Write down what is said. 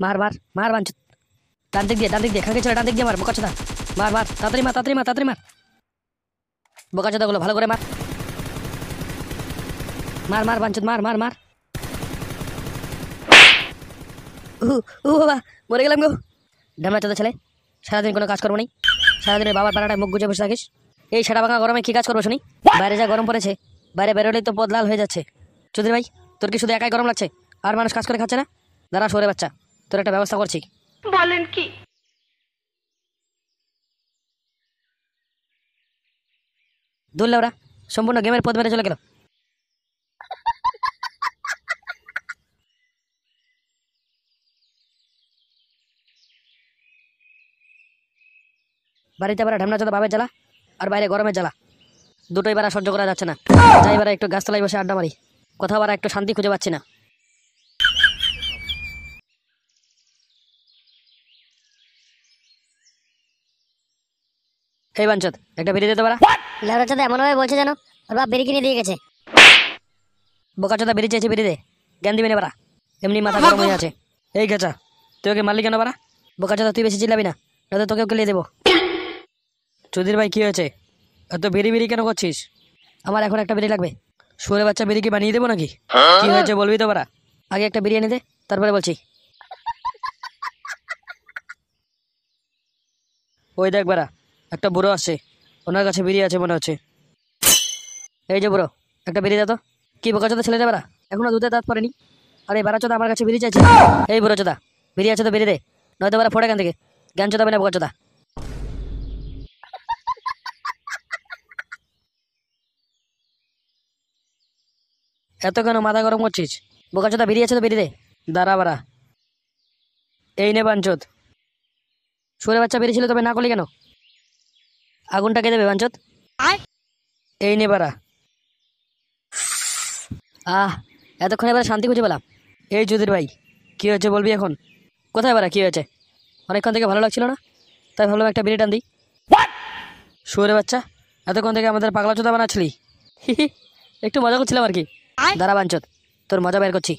মার মার মার বাঞ্চুত। ডান দিক দিয়ে খাকে চলে ডান দিক দিয়ে মার বোকাচোদা। মার মার তাড়াতাড়ি মার তাড়াতাড়ি মার তাড়াতাড়ি মার বোকাচোদাগুলো ভালো করে মার। মার মার বাঞ্চুত মার মার মার। বাবা মরে গেলাম গো। ঢামনা চোদা ছেলে, সারাদিন কোনো কাজ করবো নি, সারাদিনের বাবার পাড়াটায় মুখ গুজে বসে থাকিস। এই সেটা ভাঙা গরমে কি কাজ করবো শুনি? বাইরে যা গরম পড়েছে, বাইরে বেরোলেই তো পদ লাল হয়ে যাচ্ছে। চৌধুরী ভাই তোর কি শুধু একাই গরম লাগছে, আর মানুষ কাজ করে খাচ্ছে না? দাঁড়া সরে বাচ্চা, তোর একটা ব্যবস্থা করছি। বলেন কি? ধরলে ওরা সম্পূর্ণ গেমের পদ মেরে চলে গেল। বাড়িতে এবার ঢামনা চোদা বাবের জ্বালা আর বাইরে গরমের জ্বালা, দুটোই বারা সহ্য করা যাচ্ছে না। যাই বারা একটু গাছতলায় বসে আড্ডা মারি, কোথাও বারা একটু শান্তি খুঁজে পাচ্ছি না। এই বাঞ্চত একটা বেরিয়ে দিতে পারা। লেবরা চাঁদা এমন ভাবে বলছে যেন ওর বাপ বেরি কিনে দিয়ে গেছে। বোকা চোদা বেরিয়ে চেয়েছে বেরিয়ে দে, জ্ঞান দিবি না বারা, এমনি মাথা গরম হয়ে আছে। এই গেছা তুই ওকে মারলি কেন বারা? বোকা চোদা তুই বেশি চিল্লাবি না, নয়তো তোকেও গেলিয়ে দেবো। চৌধুরী ভাই কি হয়েছে, এত বেরি বেরি কেন করছিস? আমার এখন একটা বেরি লাগবে। শুয়োরের বাচ্চা বেরি কি বানিয়ে দেবো নাকি? কি হয়েছে বলবি তো বারা, আগে একটা বিরিয়ানি দে তারপরে বলছি। ওই দেখ বারা, একটা বুড়ো আসছে, ওনার কাছে বিড়ি আছে মনে হচ্ছে। এই যে বুড়ো, একটা বিড়ি দে তো। কি বোকা চোদা ছেলে রে বারা, এখনো দুধে দাঁত পড়েনি, আরে বারা চোদা আমার কাছে বিড়ি চাইছে। এই বুড়ো চোদা বিড়ি আছে তো বিড়ি দে, নয়তো বারা ফোড়ে এখান থেকে, জ্ঞান চোদাবে না বোকা চোদা। এত কেন মাথা গরম করছিস? বোকা চোদা বিড়ি আছে তো বিড়ি দে। দাঁড়া বারা, এই নে বাঞ্চত। সুরে বাচ্চা বেরিয়েছিল তবে না করলি কেন? আগুনটা কে দেবে বাঞ্চত? এই নে বারা। এতক্ষণ এবার শান্তি খুঁজে পেলাম। এই চৌধুরী ভাই কি হয়েছে বলবি এখন? কোথায় বারা কি হয়েছে? অনেকক্ষণ থেকে ভালো লাগছিল না, তাই ভাবলাম একটা বিড়ি টান দিই। শুয়োরের বাচ্চা, এতক্ষণ থেকে আমাদের পাগলা চোদা বানাচ্ছিলি। একটু মজা করছিলাম আর কি। দাঁড়া বাঞ্চত, তোর মজা বের করছি।